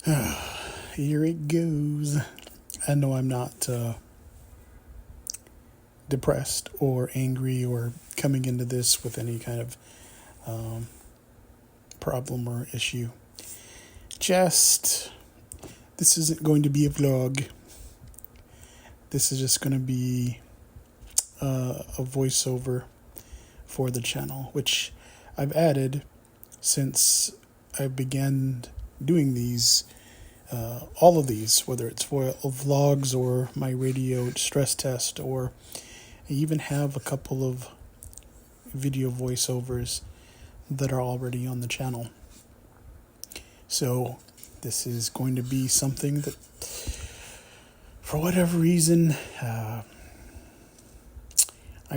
Here it goes. I know I'm not depressed or angry or coming into this with any kind of problem or issue. Just, this isn't going to be a vlog. This is just going to be a voiceover for the channel, which I've added since I began doing these, all of these, whether it's for vlogs or my radio stress test, or I even have a couple of video voiceovers that are already on the channel. So this is going to be something that, for whatever reason, I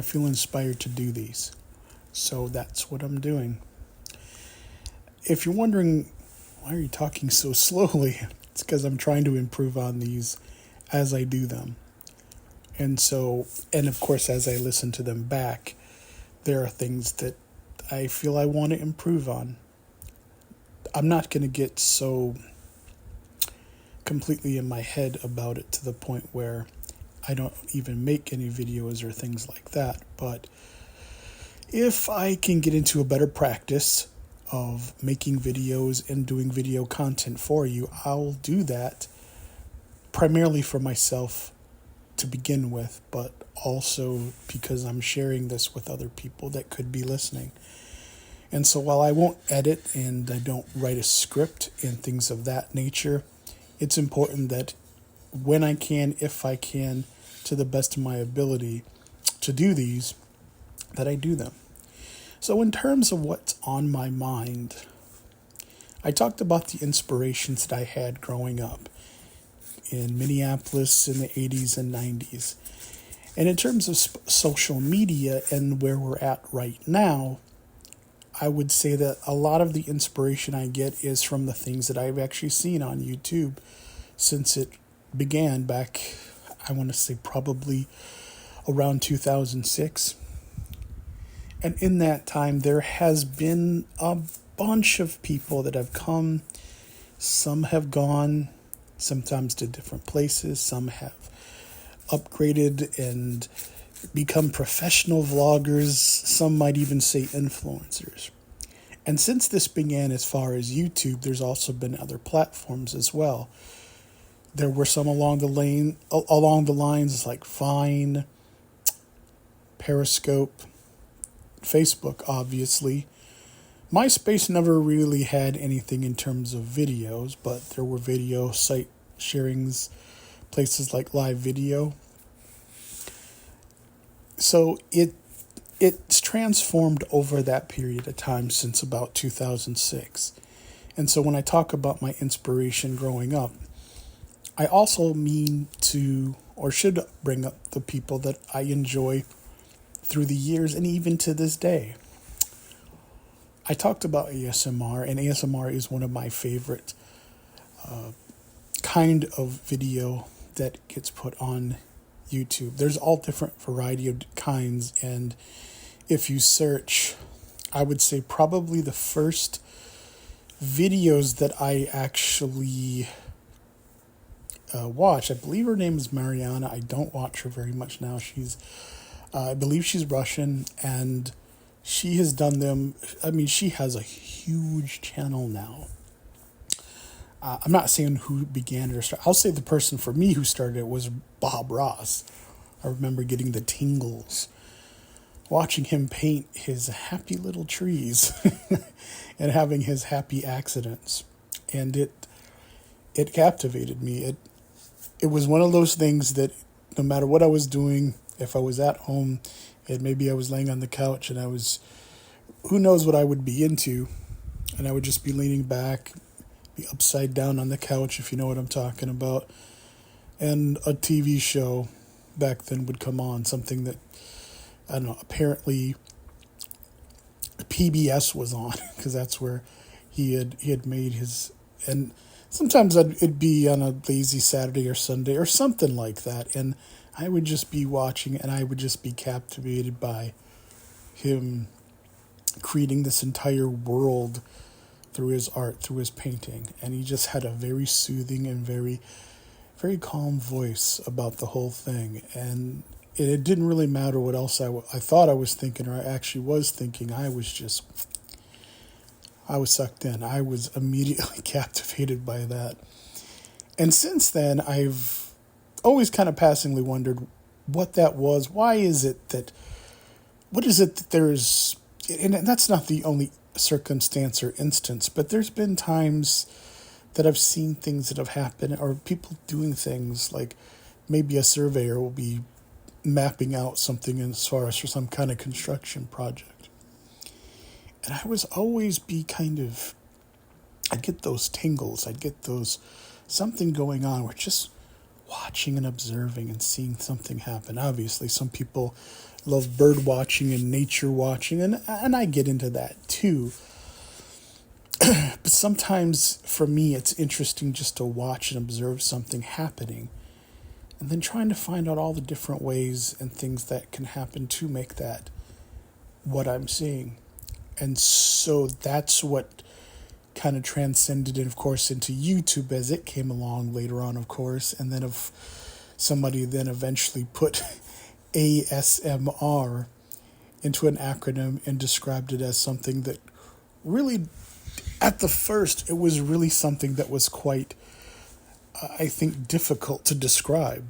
feel inspired to do these. So that's what I'm doing. If you're wondering, why are you talking so slowly? It's because I'm trying to improve on these as I do them. And of course, as I listen to them back, there are things that I feel I want to improve on. I'm not going to get so completely in my head about it to the point where I don't even make any videos or things like that. But if I can get into a better practice of making videos and doing video content for you, I'll do that primarily for myself to begin with, but also because I'm sharing this with other people that could be listening. And so while I won't edit and I don't write a script and things of that nature, it's important that when I can, if I can, to the best of my ability to do these, that I do them. So in terms of what's on my mind, I talked about the inspirations that I had growing up in Minneapolis in the 80s and 90s. And in terms of social media and where we're at right now, I would say that a lot of the inspiration I get is from the things that I've actually seen on YouTube since it began back, I want to say probably around 2006. And in that time, there has been a bunch of people that have come. Some have gone, sometimes to different places. Some have upgraded and become professional vloggers. Some might even say influencers. And since this began as far as YouTube, there's also been other platforms as well. There were some along the lines like Vine, Periscope, Facebook, obviously. MySpace never really had anything in terms of videos, but there were video site sharings, places like Live Video. So it's transformed over that period of time since about 2006. And so when I talk about my inspiration growing up, I also mean to, or should bring up the people that I enjoy through the years and even to this day. I talked about ASMR, and ASMR is one of my favorite kind of video that gets put on YouTube. There's all different variety of kinds, and if you search, I would say probably the first videos that I actually watched, I believe her name is Mariana. I don't watch her very much now. I believe she's Russian, and she has done them. I mean, she has a huge channel now. I'm not saying who began it or started. I'll say the person for me who started it was Bob Ross. I remember getting the tingles watching him paint his happy little trees and having his happy accidents. And it captivated me. It was one of those things that no matter what I was doing, if I was at home and maybe I was laying on the couch and who knows what I would be into, and I would just be leaning back, be upside down on the couch, if you know what I'm talking about, and a TV show back then would come on, something that, I don't know, apparently PBS was on, because that's where he had made his, and sometimes it'd be on a lazy Saturday or Sunday or something like that, and I would just be watching and I would just be captivated by him creating this entire world through his art, through his painting. And he just had a very soothing and very, very calm voice about the whole thing. And it didn't really matter what else I thought I was thinking, or I actually was thinking. I was sucked in. I was immediately captivated by that. And since then, I've always kind of passingly wondered what that was. What is it that there's, and that's not the only circumstance or instance, but there's been times that I've seen things that have happened, or people doing things like maybe a surveyor will be mapping out something as far as for some kind of construction project. And I was always I'd get those tingles, I'd get those, something going on where just watching and observing and seeing something happen. Obviously, some people love bird watching and nature watching, and I get into that too. But sometimes for me, it's interesting just to watch and observe something happening, and then trying to find out all the different ways and things that can happen to make that what I'm seeing. And so that's what kind of transcended it, of course, into YouTube as it came along later on, of course. And then somebody then eventually put ASMR into an acronym and described it as something that really, at the first, it was really something that was quite, I think, difficult to describe.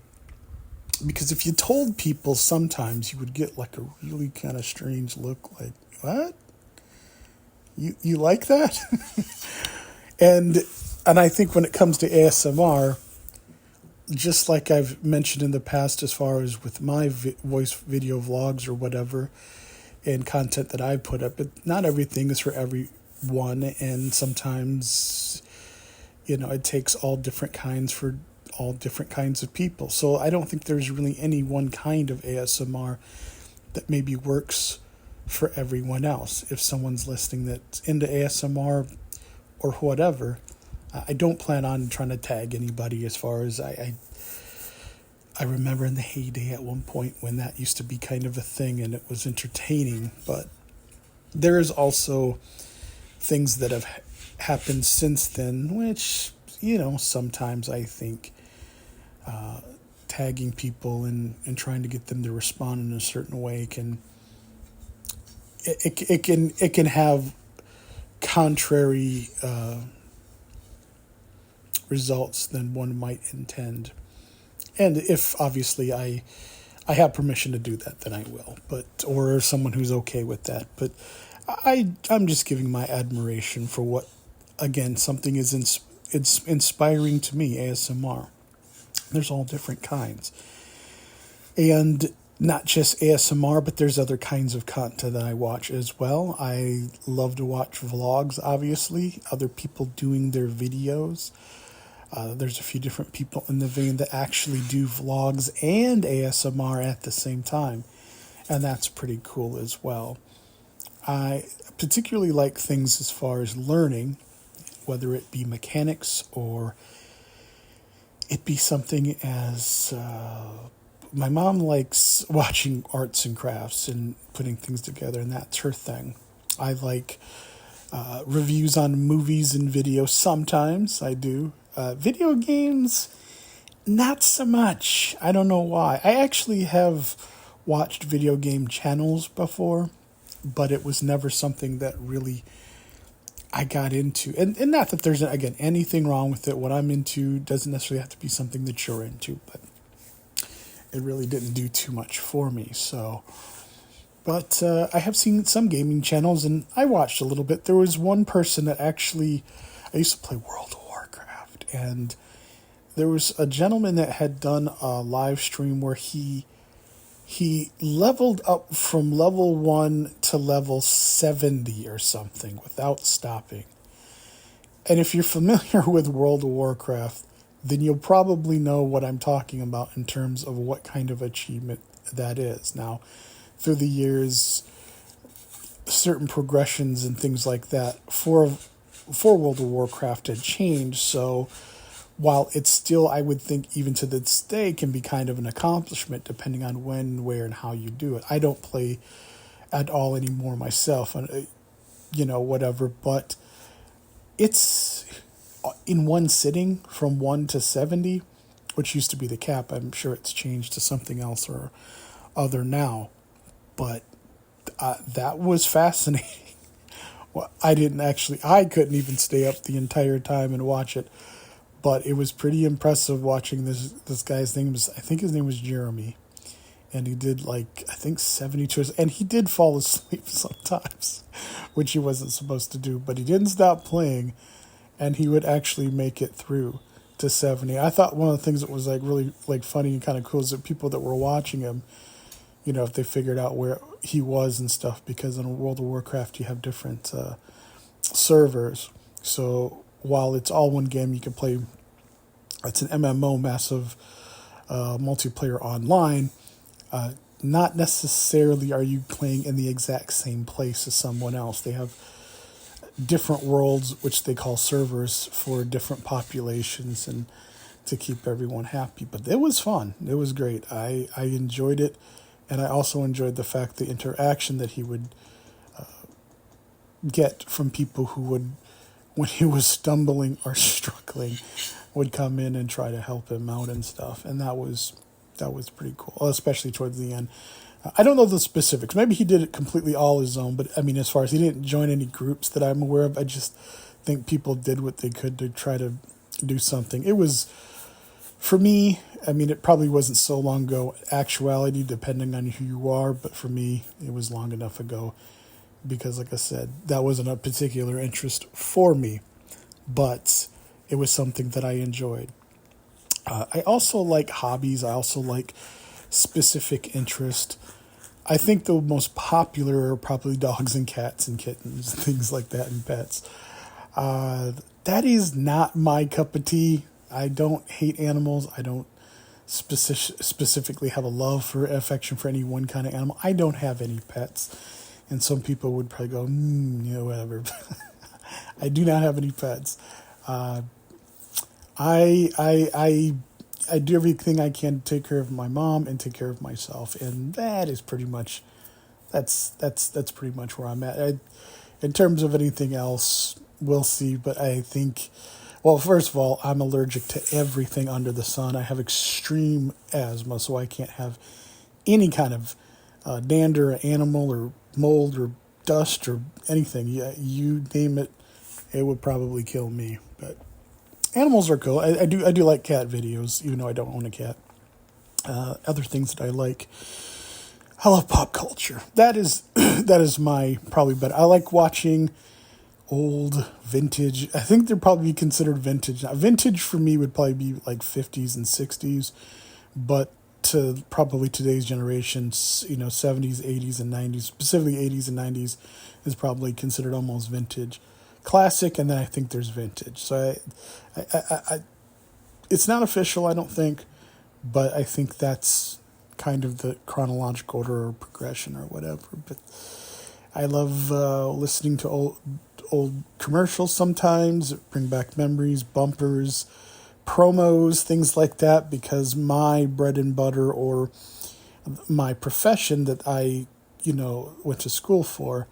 Because if you told people, sometimes you would get like a really kind of strange look, like, what? You like that? and I think when it comes to ASMR, just like I've mentioned in the past, as far as with my voice video vlogs or whatever, and content that I put up, but not everything is for everyone, and sometimes, it takes all different kinds for all different kinds of people. So I don't think there's really any one kind of ASMR that maybe works for everyone else. If someone's listening that's into ASMR or whatever, I don't plan on trying to tag anybody. As far as I remember in the heyday at one point when that used to be kind of a thing and it was entertaining, but there is also things that have happened since then, which, sometimes I think tagging people and trying to get them to respond in a certain way it can have contrary results than one might intend. And if obviously I have permission to do that, then I will. Or someone who's okay with that. But I'm just giving my admiration for what, again, something is it's inspiring to me. ASMR. There's all different kinds, and not just ASMR, but there's other kinds of content that I watch as well. I love to watch vlogs, obviously, other people doing their videos. There's a few different people in the vein that actually do vlogs and ASMR at the same time, and that's pretty cool as well. I particularly like things as far as learning, whether it be mechanics or it be something as... my mom likes watching arts and crafts and putting things together, and that's her thing. I like reviews on movies and videos. Sometimes I do. Video games, not so much. I don't know why. I actually have watched video game channels before, but it was never something that really I got into. And not that there's, again, anything wrong with it. What I'm into doesn't necessarily have to be something that you're into, but it really didn't do too much for me. So, but I have seen some gaming channels, and I watched a little bit. There was one person that actually, I used to play World of Warcraft, and there was a gentleman that had done a live stream where he leveled up from level 1 to level 70 or something without stopping. And if you're familiar with World of Warcraft, then you'll probably know what I'm talking about in terms of what kind of achievement that is. Now, through the years, certain progressions and things like that for World of Warcraft had changed, so while it's still, I would think, even to this day, can be kind of an accomplishment depending on when, where, and how you do it. I don't play at all anymore myself, and whatever, but it's in one sitting from 1 to 70, which used to be the cap. I'm sure it's changed to something else or other now. But that was fascinating. Well, I couldn't even stay up the entire time and watch it. But it was pretty impressive watching this guy's name was, I think his name was Jeremy. And he did like, I think 72, and he did fall asleep sometimes, which he wasn't supposed to do, but he didn't stop playing, and he would actually make it through to 70. I thought one of the things that was like really like funny and kind of cool is that people that were watching him, if they figured out where he was and stuff, because in World of Warcraft you have different servers. So while it's all one game, you can play, it's an MMO, massive multiplayer online. Not necessarily are you playing in the exact same place as someone else. They have different worlds, which they call servers, for different populations and to keep everyone happy. But it was fun. It was great. I enjoyed it. And I also enjoyed the fact the interaction that he would get from people who would, when he was stumbling or struggling, would come in and try to help him out and stuff. And that was pretty cool, especially towards the end. I don't know the specifics. Maybe he did it completely all his own, but I mean, as far as he didn't join any groups that I'm aware of, I just think people did what they could to try to do something. It was, for me, I mean, it probably wasn't so long ago, actuality, depending on who you are, but for me, it was long enough ago because, like I said, that wasn't a particular interest for me, but it was something that I enjoyed. I also like hobbies. I also like specific interest. I think the most popular are probably dogs and cats and kittens, things like that, and pets. That is not my cup of tea. I don't hate animals. I don't specifically have a love for affection for any one kind of animal. I don't have any pets. And some people would probably go, whatever. I do not have any pets. I do everything I can to take care of my mom and take care of myself, and that is pretty much that's pretty much where I'm at. In terms of anything else, we'll see. But I think, well, first of all, I'm allergic to everything under the sun. I have extreme asthma, so I can't have any kind of dander, or animal, or mold, or dust, or anything. Yeah, you name it, it would probably kill me. But animals are cool. I do like cat videos, even though I don't own a cat. Other things that I like, I love pop culture. That is my probably better. I like watching old vintage. I think they're probably considered vintage. Now, vintage for me would probably be like 50s and 60s, but to probably today's generation, 70s, 80s, and 90s, specifically 80s and 90s, is probably considered almost vintage. Classic, and then I think there's vintage. So I it's not official, I don't think, but I think that's kind of the chronological order or progression or whatever. But I love listening to old commercials sometimes, bring back memories, bumpers, promos, things like that, because my bread and butter or my profession that I, went to school for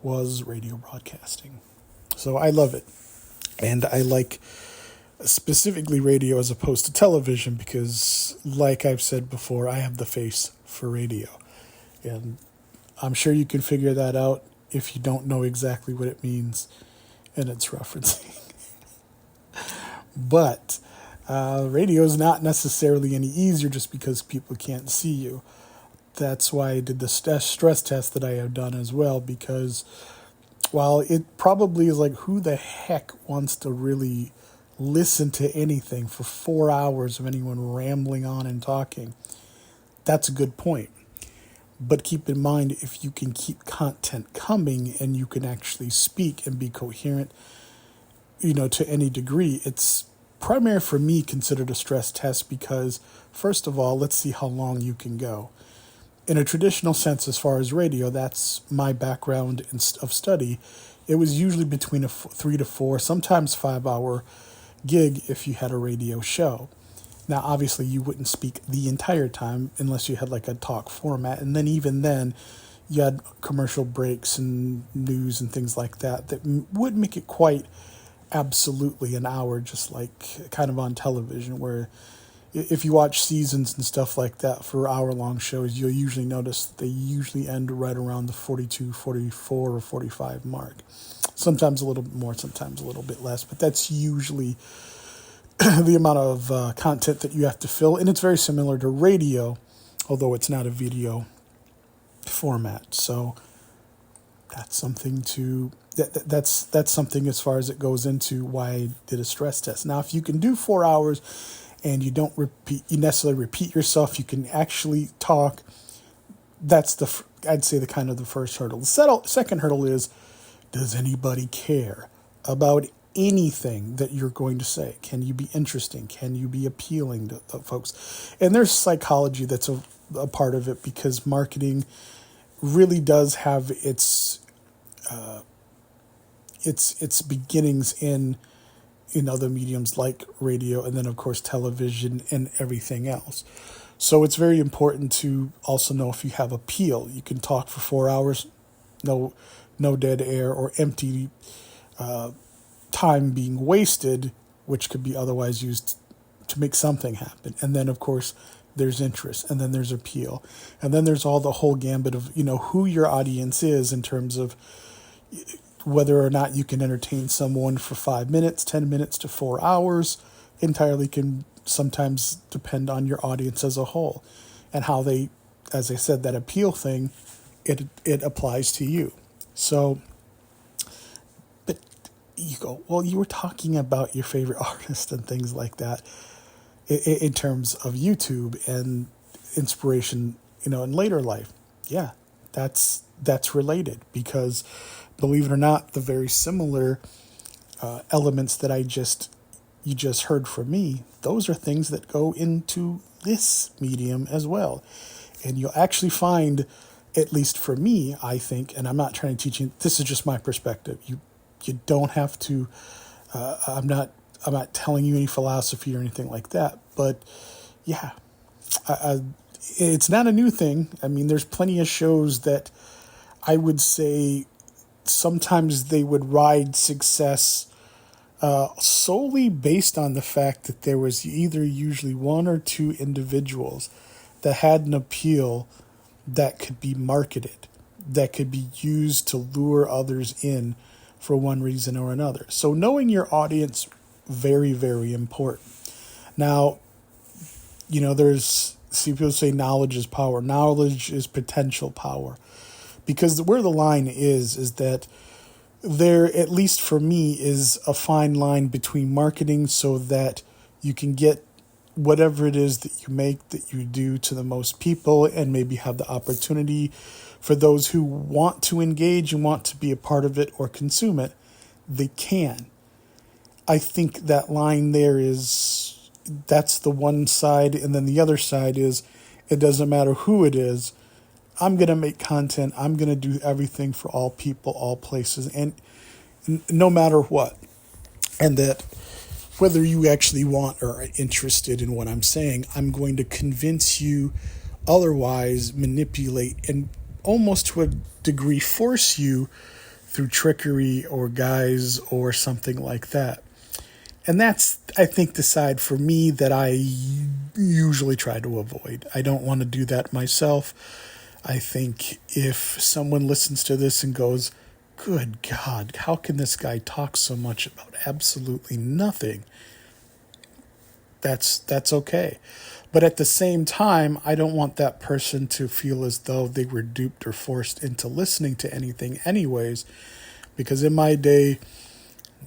was radio broadcasting. So I love it. And I like specifically radio as opposed to television because, like I've said before, I have the face for radio. And I'm sure you can figure that out if you don't know exactly what it means and it's referencing. But radio is not necessarily any easier just because people can't see you. That's why I did the stress test that I have done as well, because while it probably is like, who the heck wants to really listen to anything for 4 hours of anyone rambling on and talking? That's a good point. But keep in mind, if you can keep content coming and you can actually speak and be coherent, to any degree, it's primarily for me considered a stress test because, first of all, let's see how long you can go. In a traditional sense, as far as radio, that's my background of study. It was usually between a 3 to 4, sometimes 5-hour gig if you had a radio show. Now, obviously, you wouldn't speak the entire time unless you had like a talk format. And then even then, you had commercial breaks and news and things like that would make it quite absolutely an hour, just like kind of on television, where if you watch seasons and stuff like that for hour-long shows, you'll usually notice that they usually end right around the 42, 44, or 45 mark. Sometimes a little bit more, sometimes a little bit less, but that's usually the amount of content that you have to fill. And it's very similar to radio, although it's not a video format. So that's something that's something as far as it goes into why I did a stress test. Now, if you can do 4 hours and you don't necessarily repeat yourself, you can actually talk. That's I'd say the kind of the first hurdle. The second hurdle is, does anybody care about anything that you're going to say? Can you be interesting? Can you be appealing to folks? And there's psychology that's a part of it, because marketing really does have its beginnings in other mediums like radio, and then of course television and everything else. So it's very important to also know if you have appeal. You can talk for 4 hours, no dead air or empty time being wasted, which could be otherwise used to make something happen. And then of course there's interest, and then there's appeal, and then there's all the whole gambit of who your audience is, in terms of whether or not you can entertain someone for 5 minutes, 10 minutes to 4 hours. Entirely can sometimes depend on your audience as a whole, and how they, as I said, that appeal thing, it applies to you. So, but you go, well, you were talking about your favorite artist and things like that in terms of YouTube and inspiration, in later life. Yeah, that's related, because believe it or not, the very similar elements that you just heard from me, those are things that go into this medium as well. And you'll actually find, at least for me, I think, and I'm not trying to teach you, this is just my perspective. You don't have to, I'm not telling you any philosophy or anything like that, but yeah, it's not a new thing. I mean, there's plenty of shows that I would say sometimes they would ride success solely based on the fact that there was either usually one or two individuals that had an appeal that could be marketed, that could be used to lure others in for one reason or another. So knowing your audience, very, very important. Now, people say knowledge is power. Knowledge is potential power. Because where the line is that there, at least for me, is a fine line between marketing so that you can get whatever it is that you make, that you do, to the most people, and maybe have the opportunity for those who want to engage and want to be a part of it or consume it, they can. I think that line there that's the one side, and then the other side is, it doesn't matter who it is, I'm going to make content, I'm going to do everything for all people, all places, and no matter what. And that whether you actually want or are interested in what I'm saying, I'm going to convince you otherwise, manipulate, and almost to a degree force you through trickery or guise or something like that. And that's, I think, the side for me that I usually try to avoid. I don't want to do that myself. I think if someone listens to this and goes, good God, how can this guy talk so much about absolutely nothing? That's okay. But at the same time, I don't want that person to feel as though they were duped or forced into listening to anything anyways. Because in my day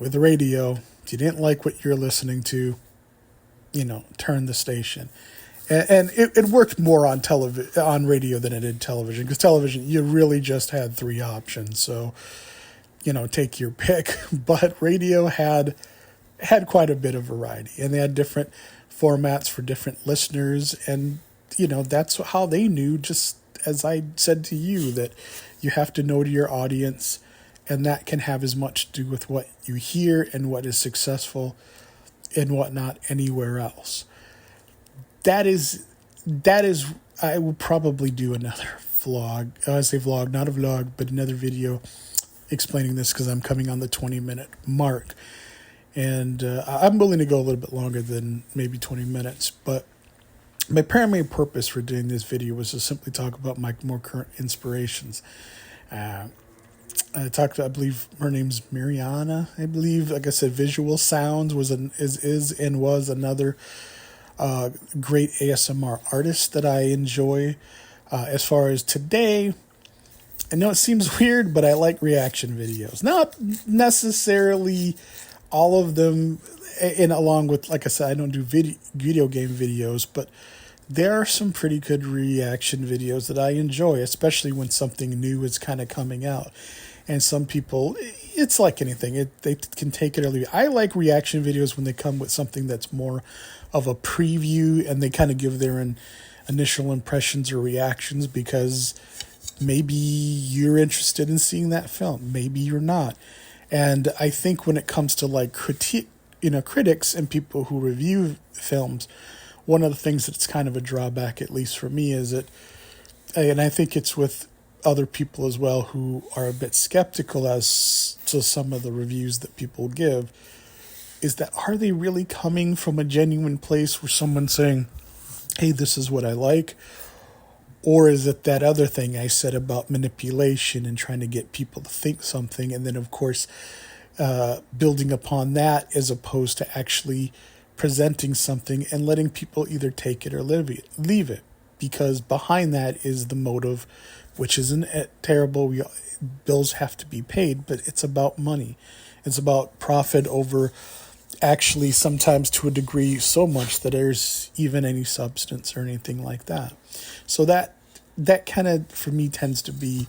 with the radio, if you didn't like what you're listening to, turn the station. And it worked more on on radio than it did television, because television, you really just had 3 options. So, take your pick. But radio had quite a bit of variety, and they had different formats for different listeners. And, that's how they knew, just as I said to you, that you have to know to your audience, and that can have as much to do with what you hear and what is successful and whatnot anywhere else. That is, I will probably do another vlog. I say vlog, not a vlog, but another video explaining this, because I'm coming on the 20-minute mark. And I'm willing to go a little bit longer than maybe 20 minutes, but my primary purpose for doing this video was to simply talk about my more current inspirations. I believe her name's Mariana. I believe, like I said, Visual Sounds was another great ASMR artist that I enjoy. As far as today, I know it seems weird, but I like reaction videos. Not necessarily all of them, and along with, like I said, I don't do video game videos, but there are some pretty good reaction videos that I enjoy, especially when something new is kind of coming out. And some people, it's like anything, they can take it or leave it. I like reaction videos when they come with something that's more of a preview and they kind of give their initial impressions or reactions, because maybe you're interested in seeing that film, maybe you're not. And I think when it comes to like critics and people who review films, one of the things that's kind of a drawback, at least for me, is that, and I think it's with other people as well who are a bit skeptical as to some of the reviews that people give, is that are they really coming from a genuine place where someone's saying, hey, this is what I like? Or is it that other thing I said about manipulation and trying to get people to think something, and then, of course, building upon that as opposed to actually presenting something and letting people either take it or leave it? Because behind that is the motive, which isn't terrible. Bills have to be paid, but it's about money. It's about profit over actually sometimes to a degree so much that there's even any substance or anything like that. So that kind of, for me, tends to be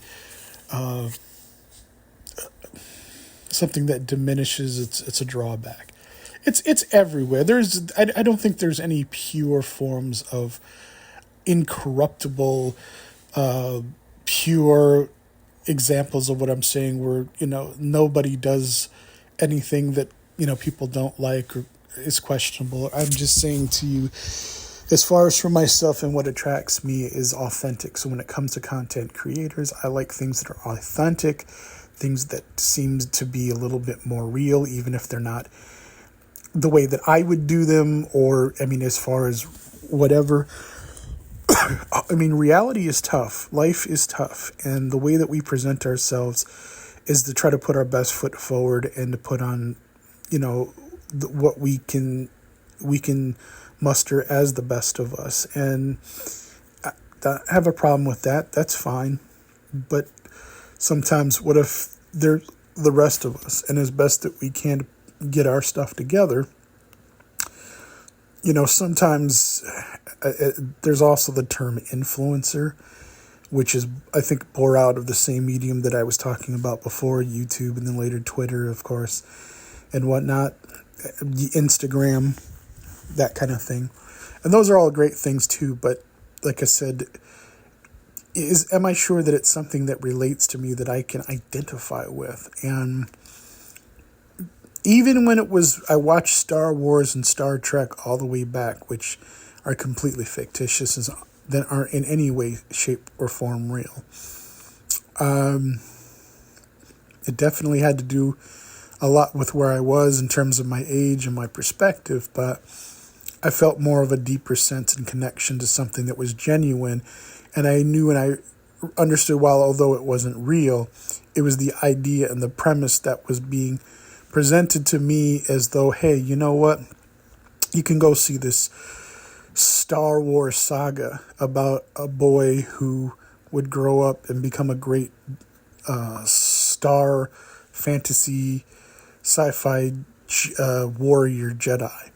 something that diminishes. It's a drawback. It's everywhere. I don't think there's any pure forms of incorruptible, pure examples of what I'm saying where, nobody does anything that, people don't like or is questionable. I'm just saying to you, as far as for myself, and what attracts me is authentic. So when it comes to content creators, I like things that are authentic, things that seem to be a little bit more real, even if they're not the way that I would do them, or, as far as whatever. Reality is tough. Life is tough. And the way that we present ourselves is to try to put our best foot forward and to put on, what we can muster as the best of us. And I have a problem with that. That's fine. But sometimes what if they're the rest of us, and as best that we can get our stuff together, sometimes there's also the term influencer, which is, I think, bore out of the same medium that I was talking about before, YouTube, and then later Twitter, of course, and whatnot, Instagram, that kind of thing. And those are all great things too, but like I said, am I sure that it's something that relates to me, that I can identify with? And even when I watched Star Wars and Star Trek all the way back, which are completely fictitious, that aren't in any way, shape, or form real. It definitely had to do a lot with where I was in terms of my age and my perspective, but I felt more of a deeper sense and connection to something that was genuine, and I knew and I understood, although it wasn't real, it was the idea and the premise that was being presented to me as though, hey, you know what? You can go see this Star Wars saga about a boy who would grow up and become a great star fantasy sci-fi warrior Jedi.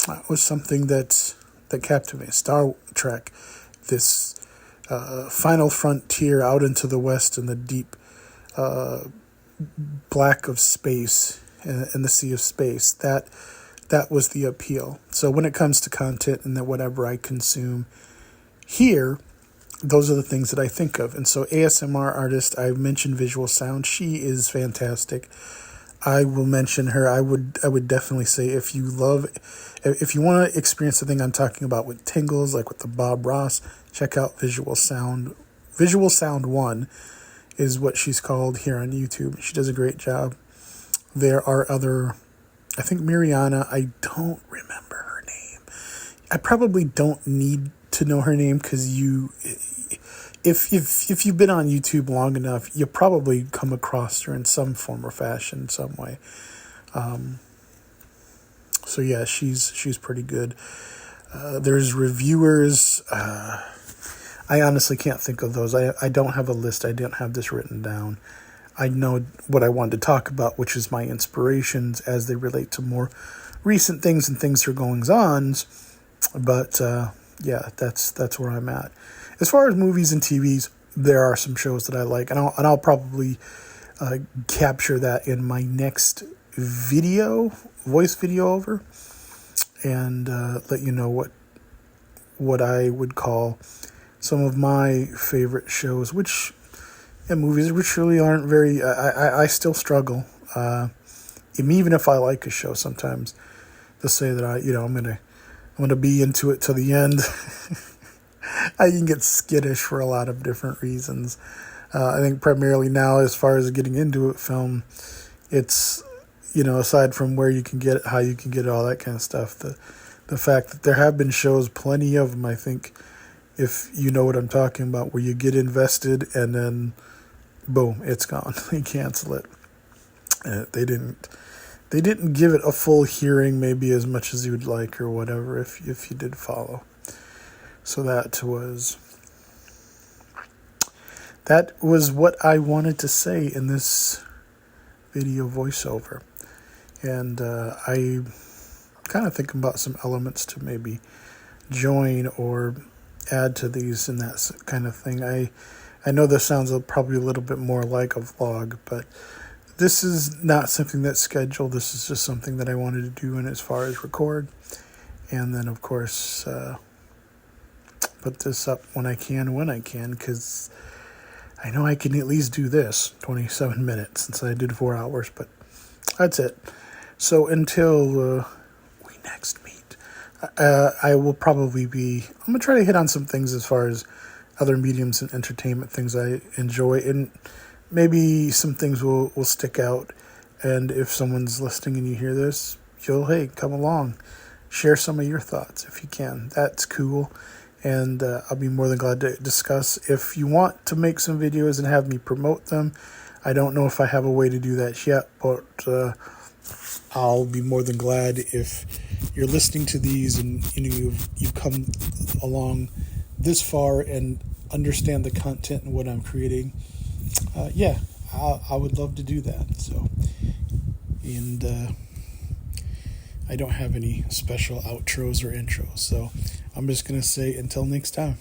That was something that captivated. Star Trek, this final frontier out into the west in the deep black of space and the sea of space. That was the appeal. So when it comes to content and that whatever I consume here, those are the things that I think of. And so ASMR artist, I've mentioned Visual Sound. She is fantastic. I will mention her. I would definitely say if you want to experience the thing I'm talking about with tingles, like with the Bob Ross, check out Visual Sound. Visual Sound 1 is what she's called here on YouTube. She does a great job. There are other I think Mariana, I don't remember her name. I probably don't need to know her name because if you've been on YouTube long enough, you'll probably come across her in some form or fashion, some way. So yeah, she's pretty good. There's reviewers. I honestly can't think of those. I don't have a list. I didn't have this written down. I know what I wanted to talk about, which is my inspirations as they relate to more recent things and things that are goings on. But yeah, that's where I'm at. As far as movies and TVs, there are some shows that I like, and I'll probably capture that in my next voice video over, and let you know what I would call some of my favorite shows, and movies, which really aren't very. I still struggle, even if I like a show sometimes, to say that I'm gonna be into it till the end. I can get skittish for a lot of different reasons. I think primarily now, as far as getting into it, film, it's, aside from where you can get it, how you can get it, all that kind of stuff, the fact that there have been shows, plenty of them, I think, if you know what I'm talking about, where you get invested and then, boom, it's gone. They cancel it. They didn't give it a full hearing, maybe as much as you would like or whatever, if you did follow. So that was what I wanted to say in this video voiceover. And I kind of thinking about some elements to maybe join or add to these and that kind of thing. I know this sounds probably a little bit more like a vlog, but this is not something that's scheduled. This is just something that I wanted to do, and as far as record, and then of course put this up when I can, because I know I can at least do this 27 minutes since I did 4 hours, but that's it. So until we next meet, I will probably I'm going to try to hit on some things as far as other mediums and entertainment, things I enjoy, and maybe some things will stick out. And if someone's listening and you hear this, hey, come along, share some of your thoughts if you can. That's cool. And I'll be more than glad to discuss. If you want to make some videos and have me promote them, I don't know if I have a way to do that yet, but I'll be more than glad if you're listening to these and you've come along this far and understand the content and what I'm creating. I would love to do that. So, and I don't have any special outros or intros, so I'm just going to say until next time.